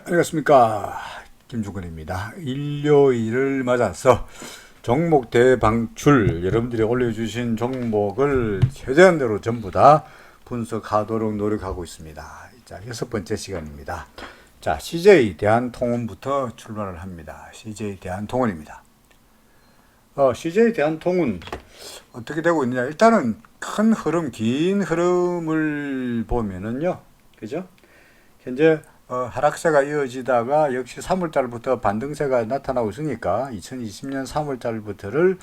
안녕하십니까, 김중근입니다. 일요일을 맞아서 종목 대방출, 여러분들이 올려주신 종목을 최대한대로 전부 다 분석하도록 노력하고 있습니다. 자, 6번째 시간입니다. 자, CJ 대한통운부터 출발을 합니다. CJ 대한통운입니다. CJ 대한통운 어떻게 되고 있느냐, 일단은 큰 흐름, 긴 흐름을 보면은요, 그죠? 현재 하락세가 이어지다가 역시 3월달부터 반등세가 나타나고 있으니까 2020년 3월달부터를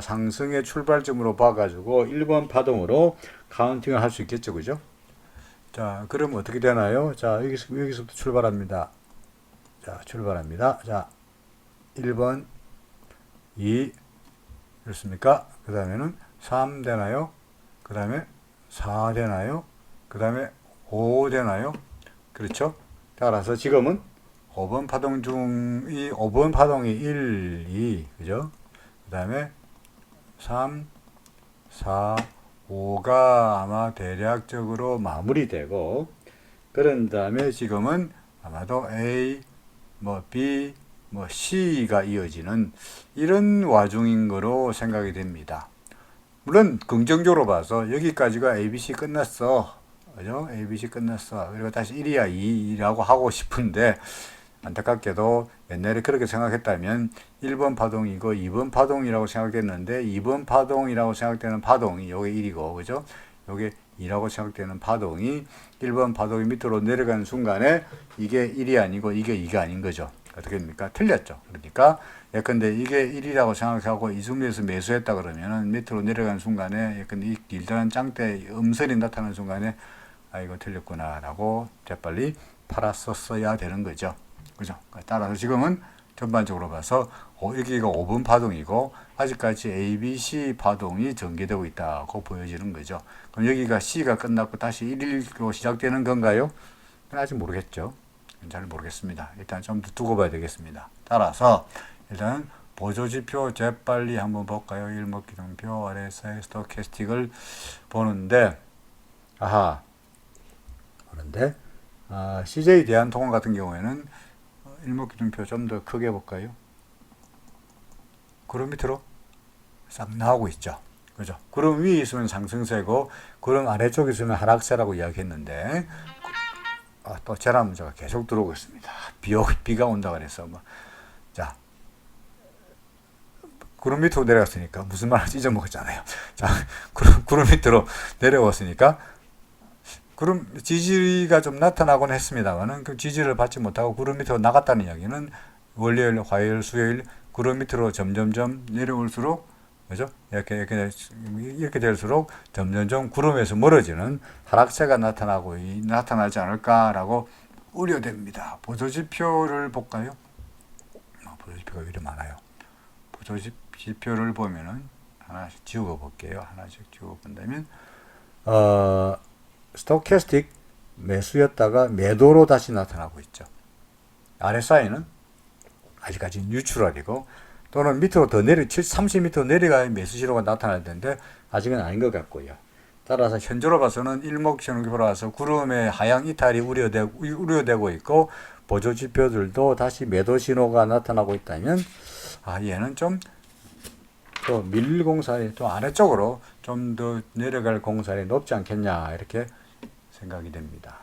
상승의 출발점으로 봐가지고 1번 파동으로 카운팅을 할 수 있겠죠, 그죠? 자, 그럼 어떻게 되나요? 자, 여기서부터 출발합니다. 자, 출발합니다. 자, 1번, 2, 그렇습니까? 그 다음에는 3 되나요? 그 다음에 4 되나요? 그 다음에 5 되나요? 그렇죠? 따라서 지금은 5번 파동 중이 5번 파동이 1, 2, 그죠? 그 다음에 3, 4, 5가 아마 대략적으로 마무리되고, 그런 다음에 지금은 아마도 A, 뭐 B, 뭐 C가 이어지는 이런 와중인 거로 생각이 됩니다. 물론 긍정적으로 봐서 여기까지가 ABC 끝났어, 그죠? ABC 끝났어. 그리고 다시 1이야 2라고 하고 싶은데, 안타깝게도 옛날에 그렇게 생각했다면 1번 파동이고 2번 파동이라고 생각했는데, 2번 파동이라고 생각되는 파동이 요게 1이고, 그죠? 요게 2라고 생각되는 파동이 1번 파동이 밑으로 내려가는 순간에 이게 1이 아니고 이게 2가 아닌 거죠. 어떻게 됩니까? 틀렸죠. 그러니까 예컨대 이게 1이라고 생각하고 이 중에서 매수했다 그러면은 밑으로 내려가는 순간에 예컨대 이 길다란 짱대 음선이 나타나는 순간에 아, 이거 틀렸구나 라고 재빨리 팔았었어야 되는 거죠. 그죠? 따라서 지금은 전반적으로 봐서 여기가 5번 파동이고 아직까지 A, B, C 파동이 전개되고 있다고 보여지는 거죠. 그럼 여기가 C가 끝났고 다시 1일로 시작되는 건가요? 아직 모르겠죠. 잘 모르겠습니다. 일단 좀 더 두고 봐야 되겠습니다. 따라서 일단 보조지표 재빨리 한번 볼까요? 일목기둥표 RSI 스토캐스틱을 보는데, 아하, 그런데 CJ 대한통운 같은 경우에는 일목기둥표 좀 더 크게 볼까요? 구름 밑으로 싹 나오고 있죠. 그죠? 구름 위에 있으면 상승세고 구름 아래쪽에 있으면 하락세라고 이야기했는데, 또 재난 문제가 계속 들어오고 있습니다. 비가 온다 그래서 자, 구름 밑으로 내려갔으니까 무슨 말을 잊어먹었잖아요. 자, 구름 밑으로 내려왔으니까 구름 지지가 좀 나타나곤 했습니다만은 그 지지를 받지 못하고 구름 밑으로 나갔다는 이야기는 월요일, 화요일, 수요일 구름 밑으로 점점점 내려올수록, 그죠? 이렇게 될수록 점점점 구름에서 멀어지는 하락세가 나타나지 않을까라고 우려됩니다. 보조지표를 볼까요? 보조지표가 이렇게 많아요. 보조지표를 보면은 하나씩 지우고 볼게요. 하나씩 지우고 본다면, 스토캐스틱 매수였다가 매도로 다시 나타나고 있죠. RSI는 아직까지 뉴트럴이고, 또는 밑으로 더 30m 내려가야 매수 신호가 나타날 텐데 아직은 아닌 것 같고요. 따라서 현재로 봐서는 일목신호기로 봐서 구름의 하향 이탈이 우려되고 있고, 보조지표들도 다시 매도 신호가 나타나고 있다면, 얘는 좀 또 밀 공산이 또 아래쪽으로 좀 더 내려갈 공산이 높지 않겠냐, 이렇게 생각이 됩니다.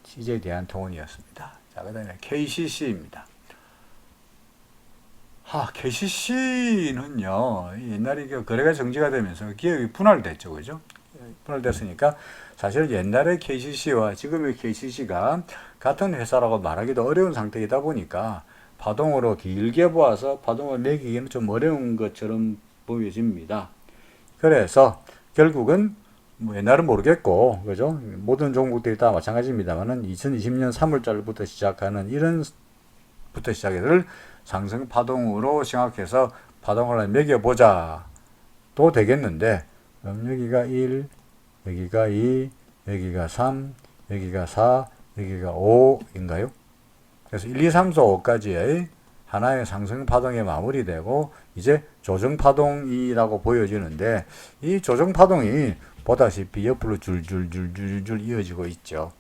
CJ 대한통운이었습니다. 자, 그 다음에 KCC입니다. KCC는요, 옛날에 거래가 정지가 되면서 기업이 분할됐죠, 그죠? 분할됐으니까 사실 옛날의 KCC와 지금의 KCC가 같은 회사라고 말하기도 어려운 상태이다 보니까 파동으로 길게 보아서 파동을 매기기는 좀 어려운 것처럼 보여집니다. 그래서 결국은 옛날은 모르겠고, 그죠? 모든 종목들이 다 마찬가지입니다만은 2020년 3월달부터 시작하는 부터 시작해서 상승 파동으로 생각해서 파동을 매겨보자 도 되겠는데, 여기가 1, 여기가 2, 여기가 3, 여기가 4, 여기가 5인가요? 그래서 1, 2, 3, 4, 5까지의 하나의 상승 파동이 마무리되고 이제 조정 파동이라고 보여지는데, 이 조정 파동이 보다시피 옆으로 줄줄줄줄줄 이어지고 있죠.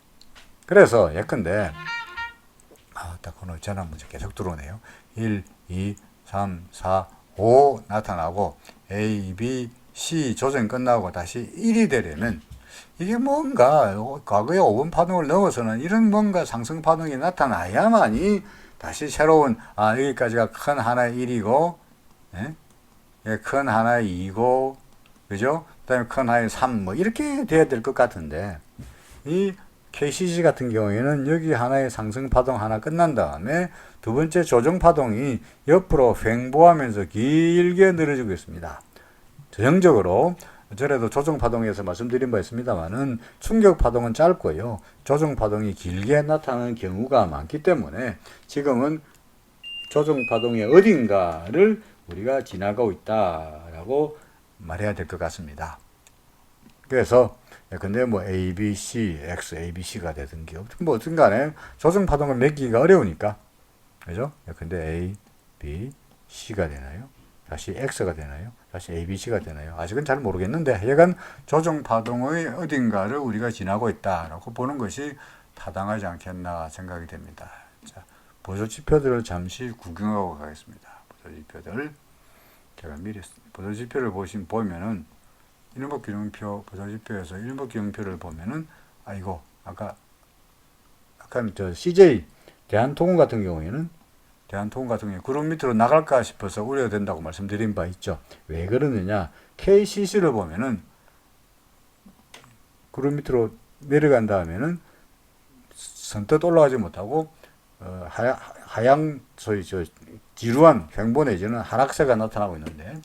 그래서 예컨대 딱 오늘 전화 문제 계속 들어오네요. 1, 2, 3, 4, 5 나타나고 A, B, C 조정 끝나고 다시 1이 되려면 이게 뭔가 과거의 5분 파동을 넘어서는 이런 뭔가 상승 파동이 나타나야만이 다시 새로운 여기까지가 큰 하나의 1이고 큰 하나의 2고 그죠? 그다음에 큰 하나의 3 뭐 이렇게 돼야 될 것 같은데 이 KCC 같은 경우에는 여기 하나의 상승 파동 하나 끝난 다음에 두 번째 조정 파동이 옆으로 횡보하면서 길게 늘어지고 있습니다. 전형적으로 전에도 조정 파동에서 말씀드린 바 있습니다만은 충격 파동은 짧고요. 조정 파동이 길게 나타나는 경우가 많기 때문에 지금은 조정 파동의 어딘가를 우리가 지나가고 있다라고 말해야 될 것 같습니다. 그래서 근데 뭐 A, B, C, X, A, B, C가 되든지 뭐 어떤 간에 조정 파동을 매기기가 어려우니까 그죠? 근데 A, B, C가 되나요? 다시 X가 되나요? 다시 A, B, C가 되나요? 아직은 잘 모르겠는데 하여간 조정 파동의 어딘가를 우리가 지나고 있다라고 보는 것이 타당하지 않겠나 생각이 됩니다. 자, 보조지표들을 잠시 구경하고 가겠습니다. 보조지표들 제가 미리 보조지표를 보면은 일목균형표 보조지표에서 일목균형표를 보면은 이거 아까 저 CJ 대한통운 같은 경우에는 구름 밑으로 나갈까 싶어서 우려된다고 말씀드린 바 있죠. 왜 그러느냐? KCC를 보면은 구름 밑으로 내려간 다음에는 선뜻 올라가지 못하고 하향 소위 지루한 횡보 내지는 하락세가 나타나고 있는데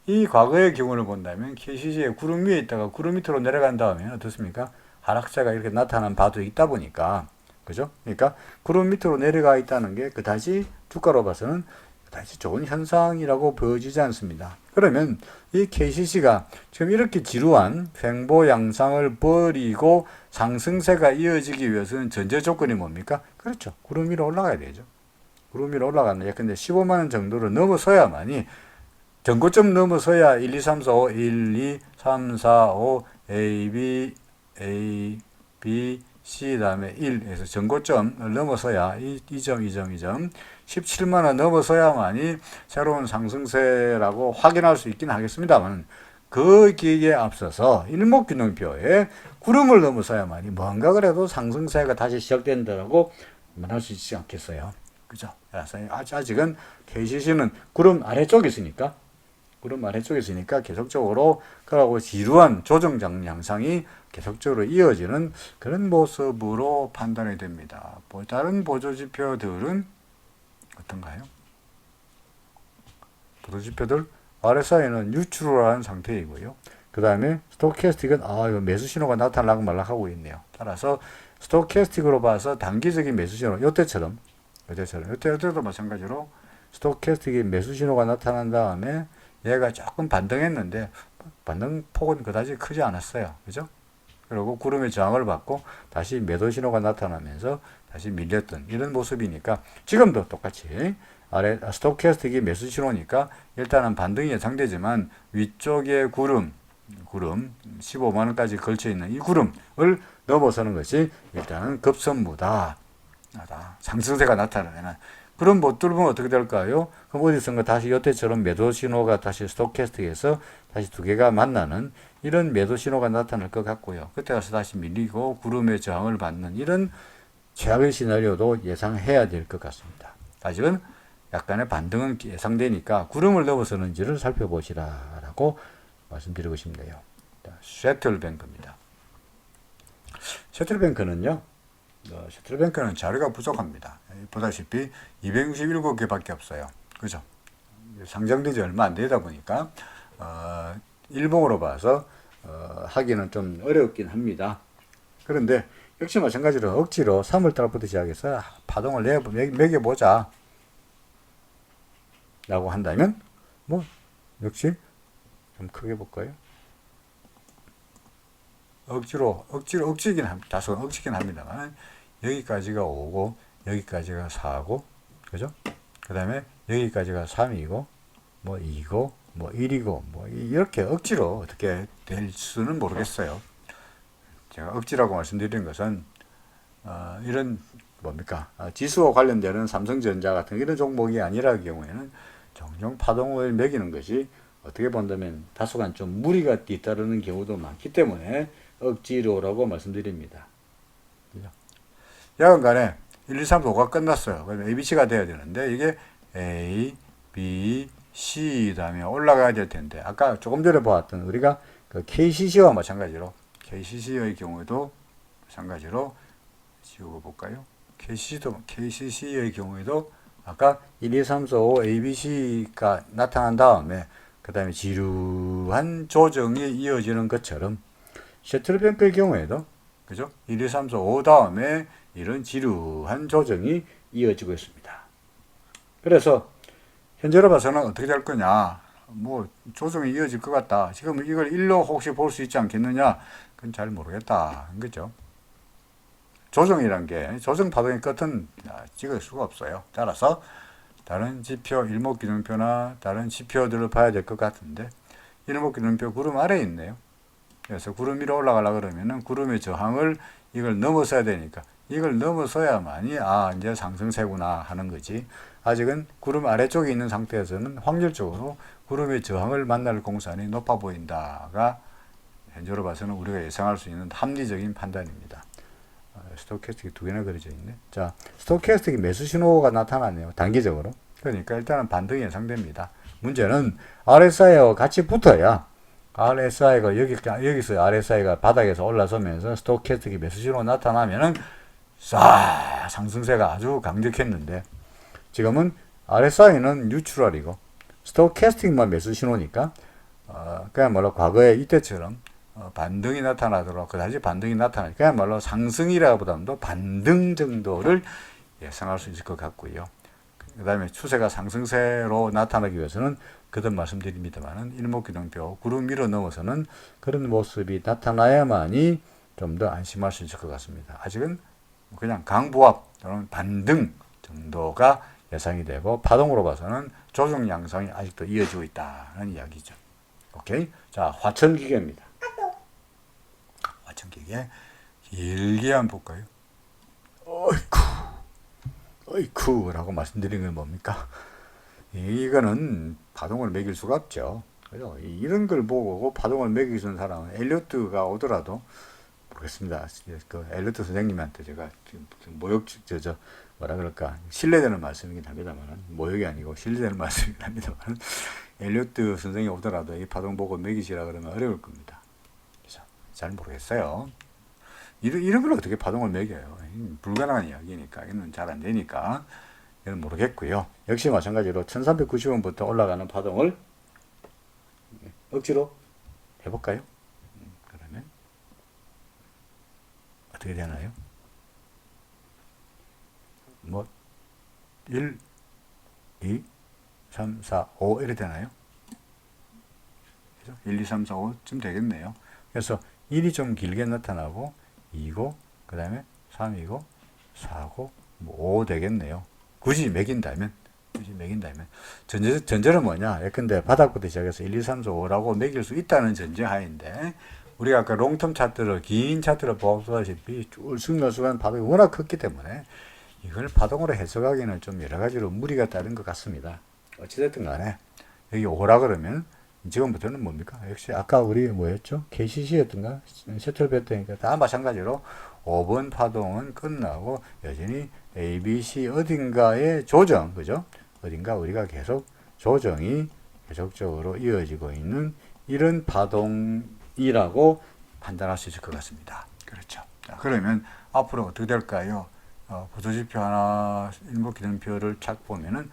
이 과거의 경우를 본다면 KCC의 구름 위에 있다가 구름 밑으로 내려간 다음에 어떻습니까? 하락세가 이렇게 나타난 바도 있다 보니까 그죠? 그러니까 구름 밑으로 내려가 있다는 게 그다지 주가로 봐서는 그다지 좋은 현상이라고 보여지지 않습니다. 그러면 이 KCC가 지금 이렇게 지루한 횡보 양상을 버리고 상승세가 이어지기 위해서는 전제 조건이 뭡니까? 그렇죠. 구름 위로 올라가야 되죠. 구름 위로 올라가는 근데 15만 원 정도를 넘어서야만이 전고점 넘어서야 1, 2, 3, 4, 5, 1, 2, 3, 4, 5, A, B, C 다음에 1에서 전고점을 넘어서야 이 점 17만 원 넘어서야만이 새로운 상승세라고 확인할 수 있긴 하겠습니다만 그 기기에 앞서서 일목균형표에 구름을 넘어서야만이 뭔가 그래도 상승세가 다시 시작된다라고 말할 수 있지 않겠어요. 그죠? 그래서 아직은 KCC는 구름 아래쪽에 있으니까 계속적으로 그러고 지루한 조정 양상이 계속적으로 이어지는 그런 모습으로 판단이 됩니다. 다른 보조지표들은 어떤가요? 보조지표들 RSI는 뉴트럴한 상태이고요. 그 다음에 스토캐스틱은 이거 매수 신호가 나타나고 말락하고 있네요. 따라서 스토캐스틱으로 봐서 단기적인 매수 신호, 이때도 마찬가지로 스토캐스틱이 매수 신호가 나타난 다음에 얘가 조금 반등했는데 반등 폭은 그다지 크지 않았어요. 그죠? 그리고 구름의 저항을 받고 다시 매도 신호가 나타나면서 다시 밀렸던 이런 모습이니까 지금도 똑같이 아래 스토캐스틱이 매수 신호니까 일단은 반등이 예상되지만 위쪽에 구름 15만 원까지 걸쳐 있는 이 구름을 넘어서는 것이 일단은 급선무다. 상승세가 나타나는 그럼 못 뚫으면 어떻게 될까요? 그럼 어디선가 다시 여태처럼 매도 신호가 다시 스토캐스틱에서 다시 두 개가 만나는 이런 매도 신호가 나타날 것 같고요. 그때 가서 다시 밀리고 구름의 저항을 받는 이런 최악의 시나리오도 예상해야 될 것 같습니다. 아직은 약간의 반등은 예상되니까 구름을 넘어서는지를 살펴보시라라고 말씀드리고 싶네요. 셔틀뱅크입니다. 셔틀뱅크는요. 셔틀뱅크는 자료가 부족합니다. 보다시피 267개밖에 없어요. 그죠? 상장된 지 얼마 안 되다 보니까 일봉으로 봐서 하기는 좀 어렵긴 합니다. 그런데 역시 마찬가지로 억지로 3월달부터 시작해서 파동을 매겨보자 라고 한다면 뭐 역시 좀 크게 볼까요? 억지긴 합니다. 다소 억지긴 합니다만 여기까지가 5고 여기까지가 4고 그죠? 그 다음에 여기까지가 3이고 뭐 2고 뭐 1이고 뭐 이렇게 억지로 어떻게 될 수는 모르겠어요. 제가 억지라고 말씀드리는 것은 이런 뭡니까? 지수와 관련되는 삼성전자 같은 이런 종목이 아니라 경우에는 종종 파동을 매기는 것이 어떻게 본다면 다소간 좀 무리가 뒤따르는 경우도 많기 때문에 억지로라고 말씀드립니다. 여하간에 1, 2, 3, 4가 끝났어요. 그럼 ABC가 돼야 되는데 이게 A, B, C 다음에 올라가야 될 텐데 아까 조금 전에 보았던 우리가 그 KCC와 마찬가지로 KCC의 경우에도 마찬가지로 지우고 볼까요? KCC의 경우에도 아까 1, 2, 3, 4, 5 ABC가 나타난 다음에 그 다음에 지루한 조정이 이어지는 것처럼 셔틀뱅크의 경우에도 그죠? 1, 2, 3, 4, 5 다음에 이런 지루한 조정이 이어지고 있습니다. 그래서 현재로 봐서는 어떻게 될 거냐? 뭐 조정이 이어질 것 같다. 지금 이걸 일로 혹시 볼 수 있지 않겠느냐? 그건 잘 모르겠다. 그죠? 조정이란 게 조정 파동의 끝은 찍을 수가 없어요. 따라서 다른 지표, 일목기준표나 다른 지표들을 봐야 될 것 같은데 일목기준표 구름 아래에 있네요. 그래서 구름 위로 올라가려고 그러면은 구름의 저항을 이걸 넘어서야 되니까 이걸 넘어서야만이 이제 상승세구나 하는 거지. 아직은 구름 아래쪽에 있는 상태에서는 확률적으로 구름의 저항을 만날 공산이 높아 보인다가 현재로 봐서는 우리가 예상할 수 있는 합리적인 판단입니다. 스토캐스틱이 두 개나 그려져 있네. 자, 스토캐스틱이 매수 신호가 나타나네요. 단기적으로. 그러니까 일단은 반등이 예상됩니다. 문제는 RSI와 같이 붙어야 RSI가 여기서 RSI가 바닥에서 올라서면서 스토캐스틱이 매수 신호가 나타나면은 상승세가 아주 강력했는데 지금은 RSI는 뉴트럴이고 스토캐스틱만 매수 신호니까 그야말로 과거에 이때처럼 반등이 나타나도록 그다지 반등이 나타나니까 그야말로 상승이라보다도 반등 정도를 예상할 수 있을 것 같고요. 그 다음에 추세가 상승세로 나타나기 위해서는 거듭 말씀드립니다만은 일목기둥표 구름 위로 넘어서는 그런 모습이 나타나야만이 좀 더 안심할 수 있을 것 같습니다. 아직은 그냥 강보합 또는 반등 정도가 예상이 되고 파동으로 봐서는 조정 양상이 아직도 이어지고 있다는 이야기죠. 오케이. 자, 화천기계입니다. 화천기계 길게 한번 볼까요? 어이쿠라고 말씀드린 건 뭡니까? 이거는 파동을 매길 수가 없죠. 그죠? 이런 걸 보고 파동을 매길 수 있는 사람은 엘리어트가 오더라도 모르겠습니다. 그 엘리어트 선생님한테 제가 모욕 뭐라 그럴까 신뢰되는 말씀이긴 합니다만 모욕이 아니고 신뢰되는 말씀이긴 합니다만 엘리어트 선생이 오더라도 이 파동 보고 매기시라 그러면 어려울 겁니다. 그래서 잘 모르겠어요. 이런 걸 어떻게 파동을 매겨요? 불가능한 이야기니까 이건 잘 안 되니까 이건 모르겠고요. 역시 마찬가지로 1390원부터 올라가는 파동을 억지로 해볼까요? 그러면 어떻게 되나요? 1, 2, 3, 4, 5 이렇게 되나요? 1, 2, 3, 4, 5쯤 되겠네요. 그래서 1이 좀 길게 나타나고 2고 그 다음에 3이고 4고 5 되겠네요. 굳이 매긴다면 전제는 뭐냐? 예컨대 바닥부터 시작해서 1, 2, 3, 4, 5라고 매길 수 있다는 전제하인데 우리가 아까 롱텀 차트를 긴 차트를 보다시피 울쑥날쑥한 파동이 워낙 컸기 때문에 이걸 파동으로 해석하기는 좀 여러 가지로 무리가 따른 것 같습니다. 어찌됐든 간에 여기 5라 그러면 지금부터는 뭡니까? 역시 아까 우리 뭐였죠? KCC였던가? 셔틀배트니까 다 마찬가지로 5번 파동은 끝나고 여전히 ABC 어딘가의 조정, 그죠? 어딘가 우리가 계속 조정이 계속적으로 이어지고 있는 이런 파동이라고 판단할 수 있을 것 같습니다. 그렇죠. 자, 그러면 앞으로 어떻게 될까요? 보조지표 하나, 일목기준표를 착 보면은,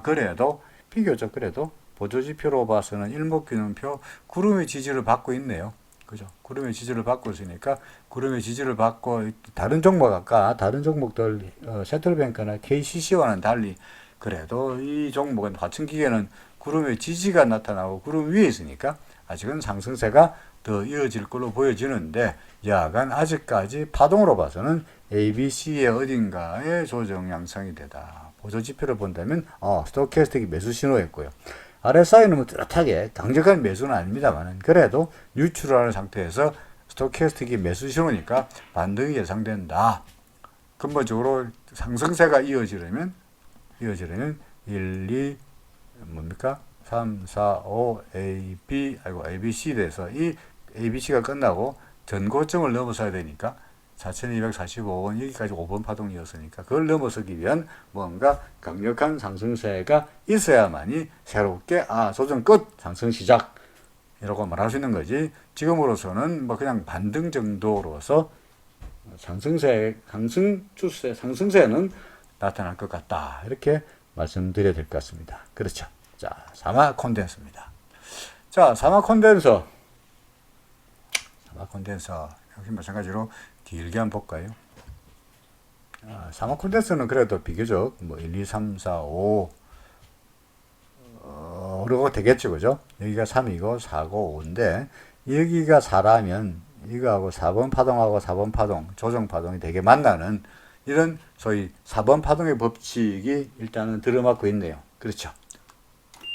그래도, 비교적 그래도, 보조지표로 봐서는 일목기준표 구름의 지지를 받고 있네요. 그죠? 구름의 지지를 받고 있으니까, 구름의 지지를 받고, 다른 종목들, 셔틀뱅크나 KCC와는 달리, 그래도 이 종목은 화천기계는 구름의 지지가 나타나고 구름 위에 있으니까, 아직은 상승세가 더 이어질 걸로 보여지는데, 야간 아직까지 파동으로 봐서는 ABC의 어딘가에 조정 양상이 되다. 보조지표를 본다면 스토캐스틱이 매수 신호였고요. RSI는 뭐 뚜렷하게 강력한 매수는 아닙니다만 그래도 뉴트럴한 상태에서 스토캐스틱이 매수 신호니까 반등이 예상된다. 근본적으로 상승세가 이어지려면 1, 2 뭡니까? 3, 4, 5, A, B, A, B, C 돼서 이 A, B, C가 끝나고 전고점을 넘어서야 되니까 4245원 여기까지 5번 파동이었으니까 그걸 넘어서기 위한 뭔가 강력한 상승세가 있어야만이 새롭게 조정 끝 상승 시작 이라고 말할 수 있는 거지. 지금으로서는 뭐 그냥 반등 정도로서 상승세는 나타날 것 같다. 이렇게 말씀드려야 될 것 같습니다. 그렇죠. 자, 사마 콘덴서입니다. 자, 사마 콘덴서 여기 마찬가지로 길게 한번 볼까요? 사마 콘덴서는 그래도 비교적 뭐 1, 2, 3, 4, 5 그러고 되겠죠, 그죠? 여기가 3이고 4고 5인데 여기가 4라면 이거하고 4번 파동하고 4번 파동, 조정 파동이 되게 만나는 이런 소위 4번 파동의 법칙이 일단은 들어맞고 있네요. 그렇죠?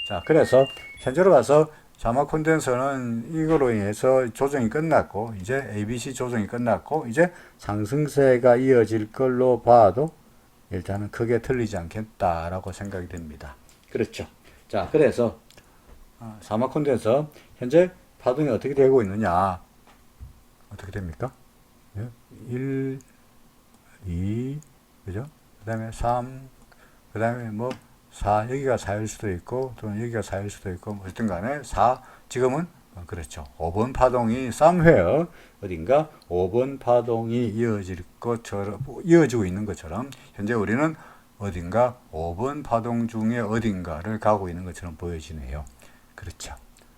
자, 그래서 현재로 봐서 자마 콘덴서는 이거로 인해서 조정이 끝났고 이제 ABC 조정이 끝났고 이제 상승세가 이어질 걸로 봐도 일단은 크게 틀리지 않겠다라고 생각이 됩니다. 그렇죠? 자, 그래서 사마 콘덴서 현재 파동이 어떻게 되고 있느냐? 어떻게 됩니까? 1, 2, 그죠? 그 다음에 3, 그 다음에 뭐 4, 여기가 4일 수도 있고, 또는 여기가 4일 수도 있고, 어쨌든 간에 4, 지금은, 그렇죠. 5번 파동이 썸웨어, 어딘가 5번 파동이 이어지고 있는 것처럼, 현재 우리는 어딘가 5번 파동 중에 어딘가를 가고 있는 것처럼 보여지네요. 그렇죠.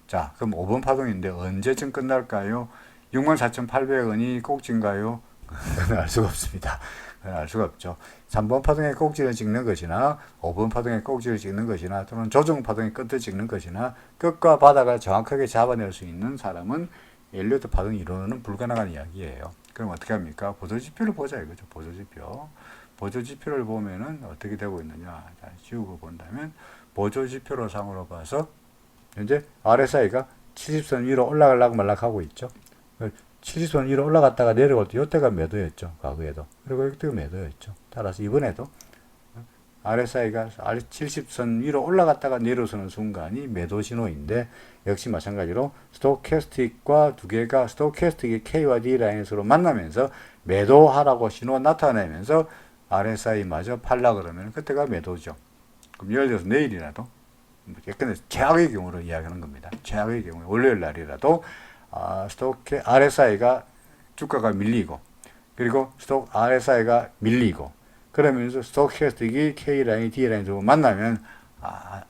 자, 그럼 5번 파동인데 언제쯤 끝날까요? 64,800원이 꼭지인가요? 그건 알 수가 없습니다. 그건 알 수가 없죠. 3번 파동의 꼭지를 찍는 것이나 5번 파동의 꼭지를 찍는 것이나 또는 조정 파동의 끝을 찍는 것이나 끝과 바닥을 정확하게 잡아낼 수 있는 사람은 엘리어트 파동 이론은 불가능한 이야기예요. 그럼 어떻게 합니까? 보조지표를 보자 이거죠. 보조지표를 보면은 어떻게 되고 있느냐. 자, 지우고 본다면 보조지표로 상으로 봐서 현재 RSI가 70선 위로 올라가려고 말락하고 있죠. 70선 위로 올라갔다가 내려올 때 이때가 매도였죠. 과거에도. 그리고 이때가 매도였죠. 따라서 이번에도 RSI가 70선 위로 올라갔다가 내려서는 순간이 매도 신호인데 역시 마찬가지로 스토캐스틱과 두 개가 스토캐스틱이 K와 D 라인으로 만나면서 매도하라고 신호 나타내면서 RSI마저 팔라 그러면 그때가 매도죠. 그럼 예를 들어서 내일이라도 예컨대 최악의 경우로 이야기하는 겁니다. 최악의 경우 월요일 날이라도 RSI가 주가가 밀리고 그리고 RSI가 밀리고 그러면서 스토캐스틱이 K라인, D라인으로 만나면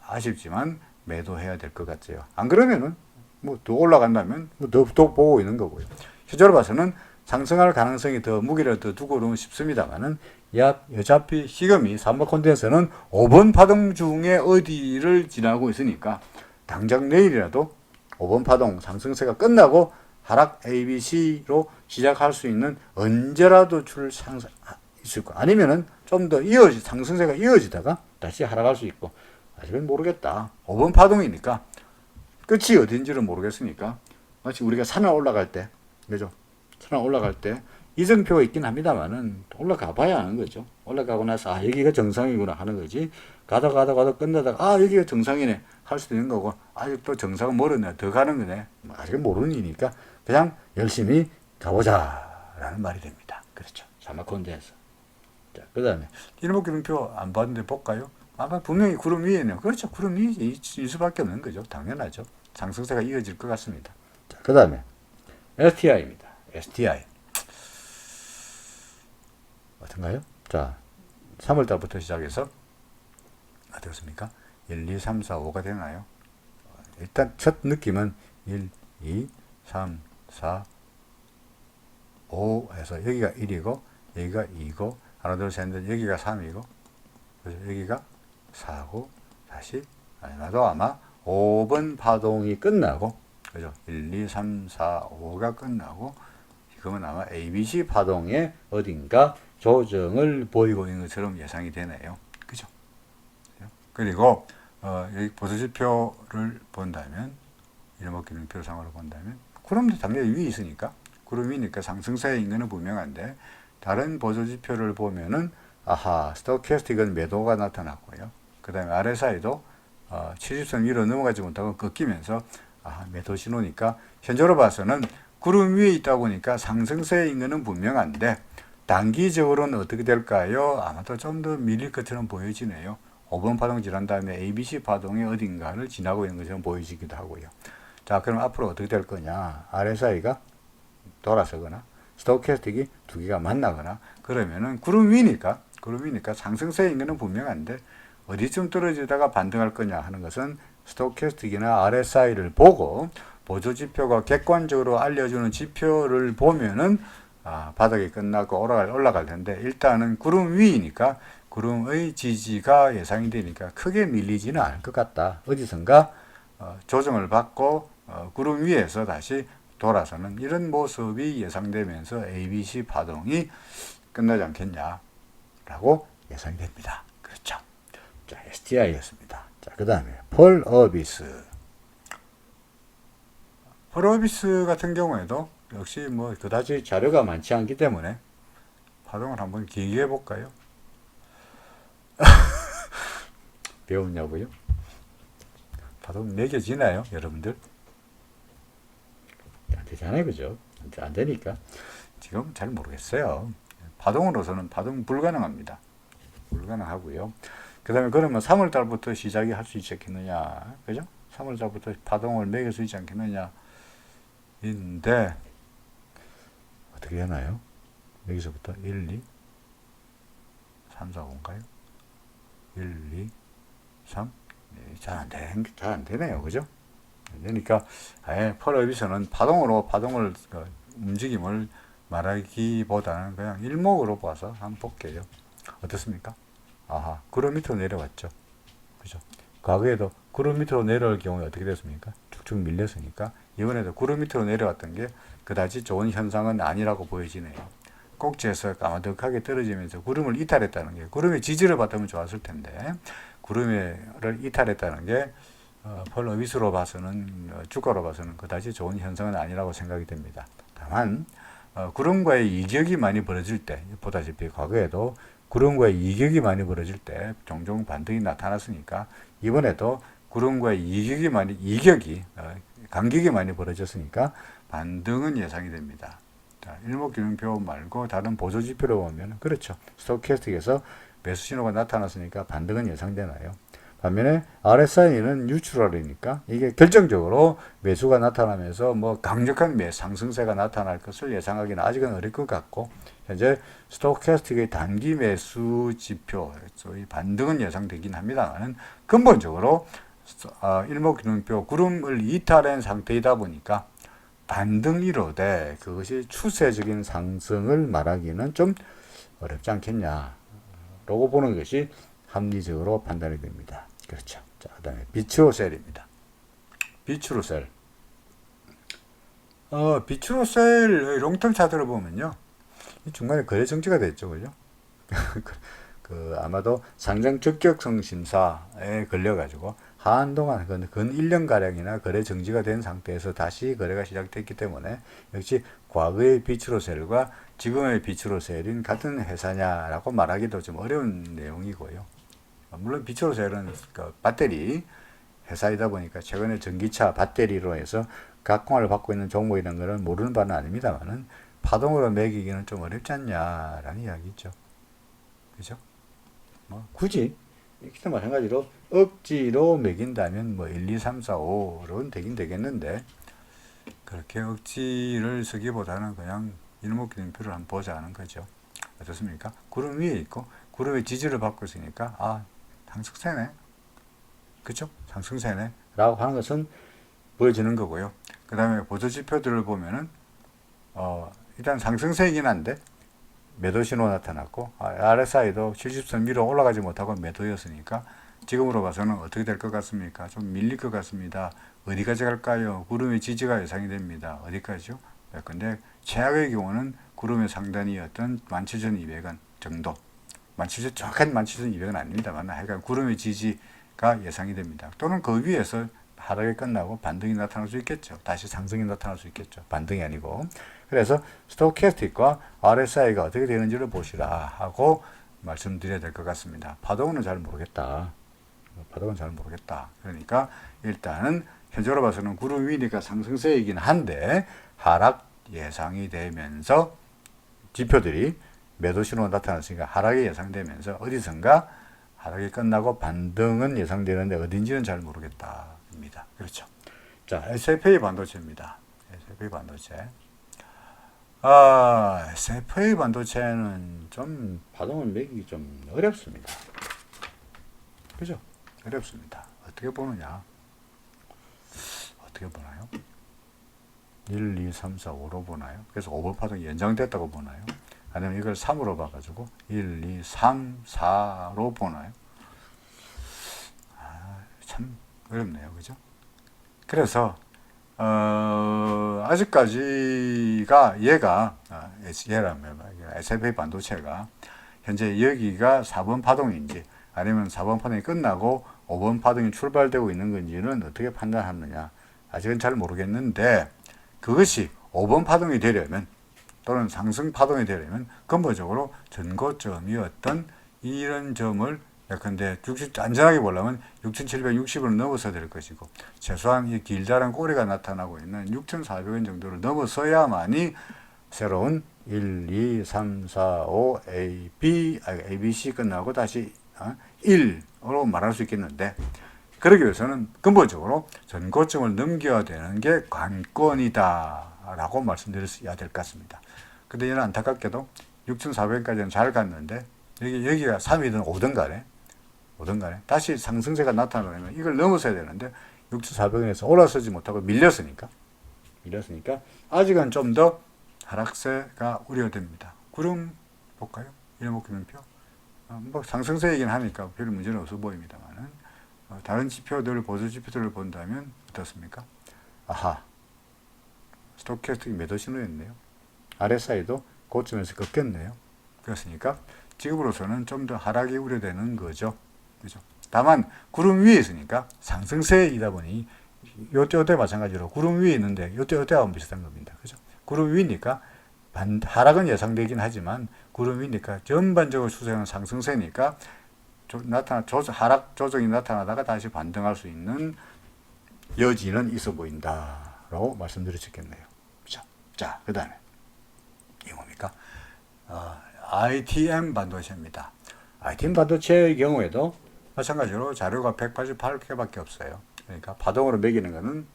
아쉽지만 매도해야 될 것 같아요. 안 그러면은 뭐 더 올라간다면 더 보고 있는 거고요. 실제로 봐서는 상승할 가능성이 더 무게를 더 두고는 싶습니다만은 어차피 지금이 3번 콘덴서는 5번 파동 중에 어디를 지나고 있으니까 당장 내일이라도 5번 파동 상승세가 끝나고 하락 ABC로 시작할 수 있는 언제라도 있을 거 아니면은 좀 더 상승세가 이어지다가 다시 하락할 수 있고 아직은 모르겠다. 5번 파동이니까 끝이 어딘지를 모르겠으니까 마치 우리가 산에 올라갈 때 그죠? 산에 올라갈 때 이정표가 있긴 합니다만은 올라가 봐야 하는 거죠. 올라가고 나서 여기가 정상이구나 하는 거지. 가다 끝나다가 여기가 정상이네 할 수도 있는 거고 아직도 정상은 멀었네 더 가는 거네 아직은 모르는 일이니까 그냥 열심히 가보자 라는 말이 됩니다. 그렇죠. 사마콘덴서. 자, 그 다음에 일목 기름표 안 봤는데 볼까요? 분명히 구름 위에네요. 그렇죠. 구름 위에 있을 수밖에 없는 거죠. 당연하죠. 상승세가 이어질 것 같습니다. 자, 그 다음에 STI입니다. STI 어떤가요? 자, 3월달부터 시작해서 어떻습니까? 1, 2, 3, 4, 5가 되나요? 일단 첫 느낌은 1, 2, 3, 4, 5 해서 여기가 1이고 여기가 2고 하나 둘 셋 넷 여기가 3이고 여기가 4고 다시 나도 아마 5번 파동이 끝나고 그죠? 1, 2, 3, 4, 5가 끝나고 지금은 아마 ABC 파동의 어딘가 조정을 보이고 있는 것처럼 예상이 되네요. 그죠? 그리고 여기 보조지표를 본다면 이름기능표상으로 본다면 구름도 당연히 위에 있으니까 구름 위니까 상승세인 것은 분명한데 다른 보조지표를 보면은 아하, 스토캐스틱은 매도가 나타났고요. 그 다음에 RSI도 70선 위로 넘어가지 못하고 꺾이면서 매도 신호니까 현재로 봐서는 구름 위에 있다 보니까 상승세인 것은 분명한데 단기적으로는 어떻게 될까요? 아마도 좀 더 밀릴 것처럼 보여지네요. 5번 파동 지난 다음에 ABC 파동이 어딘가를 지나고 있는 것처럼 보여지기도 하고요. 자, 그럼 앞으로 어떻게 될 거냐? RSI가 돌아서거나 스토캐스틱이 두 개가 만나거나 그러면은 구름 위니까 상승세인 것은 분명한데 어디쯤 떨어지다가 반등할 거냐 하는 것은 스토캐스틱이나 RSI를 보고 보조지표가 객관적으로 알려주는 지표를 보면은 바닥이 끝나고 올라갈 텐데 일단은 구름 위이니까 구름의 지지가 예상이 되니까 크게 밀리지는 않을 것 같다. 어디선가 조정을 받고 구름 위에서 다시 돌아서는 이런 모습이 예상되면서 ABC 파동이 끝나지 않겠냐라고 예상이 됩니다. 그렇죠. 자, STI였습니다. 자, 그 다음에 폴어비스. 폴어비스 같은 경우에도 역시 뭐 그다지 자료가 많지 않기 때문에 파동을 한번 길게 해볼까요? 배웠냐고요? 파동 매겨지나요, 여러분들? 안 되잖아요, 그죠? 안 되니까 지금 잘 모르겠어요. 파동으로서는 파동 불가능합니다. 불가능하고요. 그 다음에 그러면 3월달부터 시작이 할 수 있지 않겠느냐, 그죠? 3월달부터 파동을 매길 수 있지 않겠느냐 인데 어떻게 하나요? 여기서부터 1, 2, 3, 4, 5인가요? 1, 2, 3 잘 안 되네요, 그죠? 그러니까 아예 펄어비서는 파동을 움직임을 말하기보다는 그냥 일목으로 봐서 한번 볼게요. 어떻습니까? 구름 밑으로 내려왔죠. 그죠? 과거에도 구름 밑으로 내려올 경우에 어떻게 됐습니까? 쭉쭉 밀렸으니까 이번에도 구름 밑으로 내려왔던 게 그다지 좋은 현상은 아니라고 보여지네요. 꼭지에서 까마득하게 떨어지면서 구름을 이탈했다는 게 구름의 지지를 받으면 좋았을 텐데 구름을 이탈했다는 게 펄어비스로 봐서는 주가로 봐서는 그다지 좋은 현상은 아니라고 생각이 됩니다. 다만 구름과의 이격이 많이 벌어질 때 보다시피 과거에도 구름과의 이격이 많이 벌어질 때 종종 반등이 나타났으니까 이번에도 구름과의 간격이 많이 벌어졌으니까 반등은 예상이 됩니다. 자, 일목균형표 말고 다른 보조지표로 보면 그렇죠. 스토캐스틱에서 매수 신호가 나타났으니까 반등은 예상되나요? 반면에 RSI는 뉴트럴이니까 이게 결정적으로 매수가 나타나면서 뭐 강력한 상승세가 나타날 것을 예상하기는 아직은 어릴 것 같고 현재 스토캐스틱의 단기 매수 지표, 소위 반등은 예상되긴 합니다만 근본적으로 일목균형표 구름을 이탈한 상태이다 보니까 반등이 이루어되 그것이 추세적인 상승을 말하기는 좀 어렵지 않겠냐라고 보는 것이 합리적으로 판단이 됩니다. 그렇죠. 자, 그 다음에 비추로셀입니다. 비추로셀. 비추로셀 롱텀 차트를 보면요. 중간에 거래 정지가 됐죠. 그죠? 아마도 상장 적격성 심사에 걸려가지고 한동안 근 1년가량이나 거래 정지가 된 상태에서 다시 거래가 시작됐기 때문에 역시 과거의 비추로셀과 지금의 비추로셀인 같은 회사냐라고 말하기도 좀 어려운 내용이고요. 물론 비추로셀은 배터리 회사이다 보니까 최근에 전기차 배터리로 해서 각광을 받고 있는 종목이라는 것은 모르는 바는 아닙니다만은 파동으로 매기기는 좀 어렵지 않냐라는 이야기죠. 그죠? 굳이 이렇게 마찬가지로 억지로 매긴다면 1, 2, 3, 4, 5로는 되긴 되겠는데 그렇게 억지를 쓰기보다는 그냥 일목균형표를 한번 보자는 거죠. 어떻습니까? 구름 위에 있고 구름의 지지를 받고 있으니까 상승세네. 그쵸? 상승세네. 라고 하는 것은 보여지는 거고요. 그 다음에 보조지표들을 보면은 일단 상승세이긴 한데 매도 신호 나타났고 RSI도 70선 위로 올라가지 못하고 매도였으니까 지금으로 봐서는 어떻게 될 것 같습니까? 좀 밀릴 것 같습니다. 어디까지 갈까요? 구름의 지지가 예상이 됩니다. 어디까지요? 근데 최악의 경우는 구름의 상단이었던 17,200원 정도. 정확한 17,200원 아닙니다만 하여간 구름의 지지가 예상이 됩니다. 또는 그 위에서 하락이 끝나고 반등이 나타날 수 있겠죠. 다시 상승이 나타날 수 있겠죠. 반등이 아니고. 그래서 스토캐스틱과 RSI가 어떻게 되는지를 보시라 하고 말씀드려야 될 것 같습니다. 파동은 잘 모르겠다. 파동은 잘 모르겠다. 그러니까 일단은 현재로 봐서는 구름 위니까 상승세이긴 한데 하락 예상이 되면서 지표들이 매도 신호가 나타났으니까 하락이 예상되면서 어디선가 하락이 끝나고 반등은 예상되는데 어딘지는 잘 모르겠다입니다. 그렇죠. 자, SFA 반도체입니다. SFA 반도체. SFA 반도체는 좀 파동을 매기기 좀 어렵습니다. 그죠? 어렵습니다. 어떻게 보느냐? 어떻게 보나요? 1, 2, 3, 4, 5로 보나요? 그래서 5번 파동이 연장됐다고 보나요? 아니면 이걸 3으로 봐가지고 1, 2, 3, 4로 보나요? 참 어렵네요. 그죠? 그래서 아직까지가 얘라면 SFA 반도체가 현재 여기가 4번 파동인지 아니면 4번 파동이 끝나고 5번 파동이 출발되고 있는 건지는 어떻게 판단하느냐 아직은 잘 모르겠는데 그것이 5번 파동이 되려면 또는 상승 파동이 되려면 근본적으로 전고점이었던 이런 점을 예컨대 안전하게 보려면 6,760원을 넘어서야 될 것이고 최소한 이 길다란 꼬리가 나타나고 있는 6,400원 정도를 넘어서야만이 새로운 1, 2, 3, 4, 5, ABC 끝나고 다시 1으로 말할 수 있겠는데 그러기 위해서는 근본적으로 전고점을 넘겨야 되는 게 관건이다 라고 말씀드려야 될 것 같습니다. 근데 얘는 안타깝게도 6,400원까지는 잘 갔는데 여기가 3이든 5든 간에 다시 상승세가 나타나려면 이걸 넘어서야 되는데 6,400원에서 올라서지 못하고 밀렸으니까 아직은 좀 더 하락세가 우려됩니다. 구름 볼까요? 일목균형표. 뭐 상승세이긴 하니까 별 문제는 없어 보입니다만은 다른 지표들 보조 지표들을 본다면 어떻습니까? 스토캐스틱 매도 신호였네요. RSI도 고점에서 꺾였네요. 그렇으니까 지금으로서는 좀 더 하락이 우려되는 거죠. 그죠? 다만 구름 위에 있으니까 상승세이다 보니 요때 마찬가지로 구름 위에 있는데 요때하고 비슷한 겁니다. 그죠? 구름 위니까 하락은 예상되긴 하지만 구름 위니까 전반적으로 추세는 상승세니까 하락 조정이 나타나다가 다시 반등할 수 있는 여지는 있어 보인다라고 말씀드릴 수 있겠네요. 자, 그 다음에 이게 뭡니까? ITM 반도체입니다. ITM 반도체의 경우에도 마찬가지로 자료가 188개밖에 없어요. 그러니까 파동으로 매기는 것은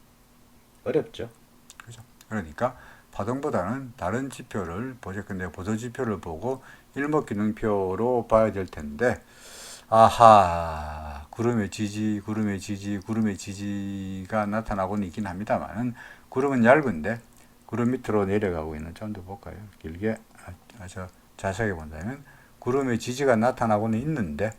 어렵죠. 그죠? 그러니까 파동보다는 다른 지표를 보죠. 보조 지표를 보고 일목균형표로 봐야 될 텐데, 구름의 지지가 나타나고는 있긴 합니다만은 구름은 얇은데 구름 밑으로 내려가고 있는 좀 더 볼까요? 길게 아주 자세하게 본다면 구름의 지지가 나타나고는 있는데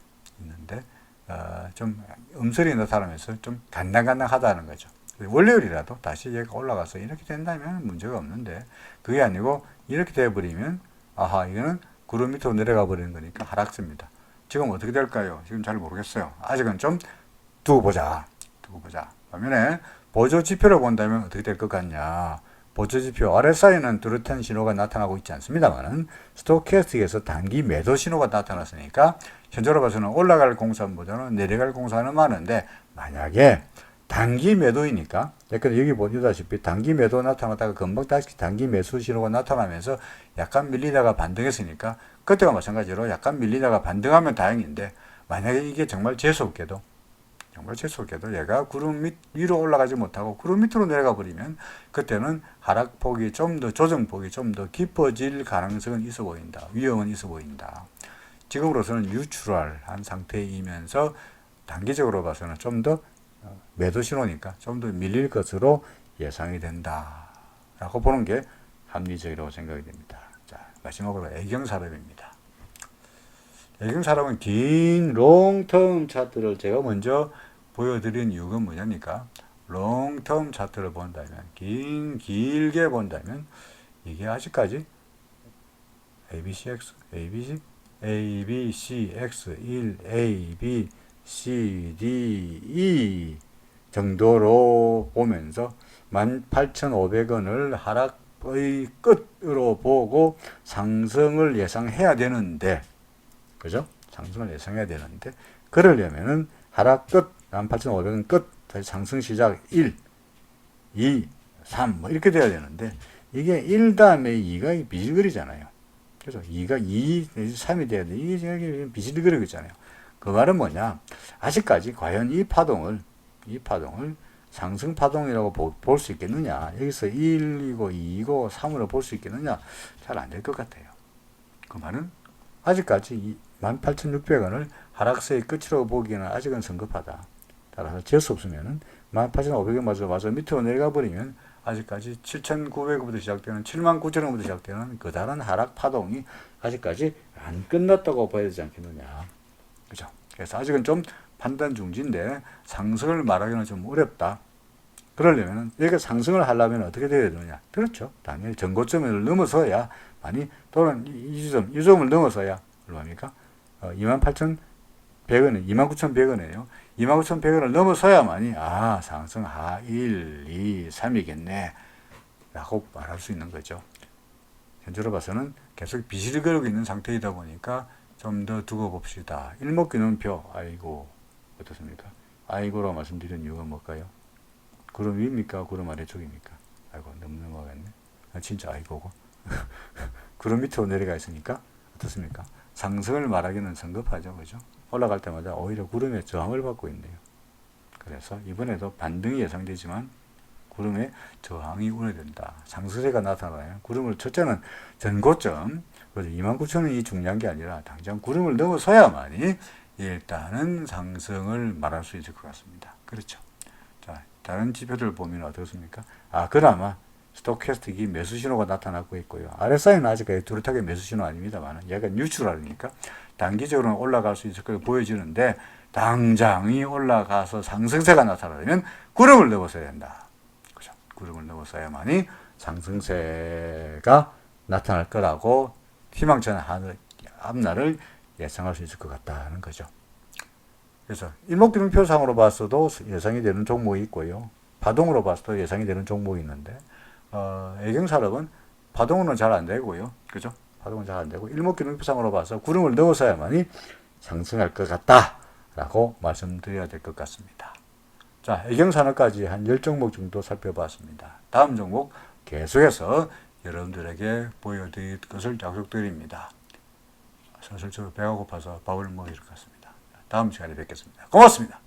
좀 음설이 나타나면서 좀 간당간당하다는 거죠. 월요일이라도 다시 얘가 올라가서 이렇게 된다면 문제가 없는데 그게 아니고 이렇게 돼버리면 이거는 구름 밑으로 내려가 버리는 거니까 하락세입니다. 지금 어떻게 될까요? 지금 잘 모르겠어요. 아직은 좀 두고 보자. 반면에 보조 지표를 본다면 어떻게 될 것 같냐? 보조 지표 RSI는 뚜렷한 신호가 나타나고 있지 않습니다만은 스토캐스틱에서 단기 매도 신호가 나타났으니까 현재로 봐서는 올라갈 공산보다는 내려갈 공산은 많은데 만약에 단기 매도이니까 여기 보시다시피 단기 매도 나타났다가 금방 다시 단기 매수 신호가 나타나면서 약간 밀리다가 반등했으니까 그때가 마찬가지로 약간 밀리다가 반등하면 다행인데 만약에 이게 정말 재수없게도 얘가 구름 위로 올라가지 못하고 구름 밑으로 내려가 버리면 그때는 하락폭이 조정폭이 좀 더 깊어질 가능성은 있어 보인다. 위험은 있어 보인다. 지금으로서는 뉴트럴한 상태이면서 단기적으로 봐서는 좀 더 매도 신호니까 좀 더 밀릴 것으로 예상이 된다라고 보는 게 합리적이라고 생각이 됩니다. 자, 마지막으로 애경산업입니다. 애경산업은 긴 롱텀 차트를 제가 먼저 보여드린 이유가 뭐냐니까 롱텀 차트를 본다면 길게 본다면 이게 아직까지 ABCX 1, A, B, C, D, E 정도로 보면서 18,500원을 하락 끝으로 보고 상승을 예상해야 되는데, 그죠? 상승을 예상해야 되는데, 그러려면은 하락 끝, 18,500원 끝, 다시 상승 시작 1, 2, 3, 뭐 이렇게 돼야 되는데, 이게 1 다음에 2가 비실거리잖아요. 그래서 2가 2, 3이 돼야 돼. 이게 비실거리잖아요. 그 말은 뭐냐? 아직까지 과연 이 파동을 상승 파동이라고 볼 수 있겠느냐? 여기서 1이고 2이고 3으로 볼 수 있겠느냐? 잘 안 될 것 같아요. 그 말은 아직까지 18,600원을 하락세의 끝이라고 보기에는 아직은 성급하다. 따라서 질 수 없으면은 18,500원 맞아 밑으로 내려가 버리면 아직까지 7,900원부터 시작되는 79,000원부터 시작되는 그다란 하락 파동이 아직까지 안 끝났다고 봐야 되지 않겠느냐. 그죠? 그래서 아직은 좀 판단 중지인데 상승을 말하기는 좀 어렵다. 그러려면 여기가 상승을 하려면 어떻게 돼야 되느냐? 그렇죠. 당연히 전고점을 넘어서야 많이 또는 이 점을 넘어서야 얼마입니까? 28,100원에 29,100원이에요. 29,100원을 넘어서야만이 상승 1, 2, 3이겠네 라고 말할 수 있는 거죠. 현재로 봐서는 계속 비실거리고 있는 상태이다 보니까 좀 더 두고 봅시다. 일목균형표 아이고 어떻습니까? 아이고라고 말씀드린 이유가 뭘까요? 구름 위입니까? 구름 아래쪽입니까? 아이고 너무 넘어가겠네. 진짜 아이고고. 구름 밑으로 내려가 있으니까 어떻습니까? 상승을 말하기는 성급하죠. 그죠? 올라갈 때마다 오히려 구름의 저항을 받고 있네요. 그래서 이번에도 반등이 예상되지만 구름의 저항이 우려된다. 상승세가 나타나요. 구름을 첫째는 전고점 29,000원이 중요한 게 아니라 당장 구름을 넘어서야만이 일단은 상승을 말할 수 있을 것 같습니다. 그렇죠. 자, 다른 지표들 보면 어떻습니까? 그나마 스토캐스틱이 매수 신호가 나타나고 있고요. RSI는 아직까지 뚜렷하게 매수 신호 아닙니다만 얘가 뉴트럴이니까 단기적으로는 올라갈 수 있을 걸 보여지는데 당장이 올라가서 상승세가 나타나려면 구름을 넘어서야 된다. 그죠? 구름을 넘어서야만이 상승세가 나타날 거라고 희망찬 앞날을 예상할 수 있을 것 같다는 거죠. 그래서 일목균형표상으로 봤어도 예상이 되는 종목이 있고요. 파동으로 봤어도 예상이 되는 종목이 있는데 애경산업은 파동으로는 잘 안 되고요. 그죠? 파동은 잘 안 되고 일목균형표상으로 봐서 구름을 넣어서야만이 상승할 것 같다라고 말씀드려야 될 것 같습니다. 자, 애경산업까지 한 10종목 정도 살펴봤습니다. 다음 종목 계속해서 여러분들에게 보여드릴 것을 약속드립니다. 슬슬 배가 고파서 밥을 먹을 것 같습니다. 다음 시간에 뵙겠습니다. 고맙습니다.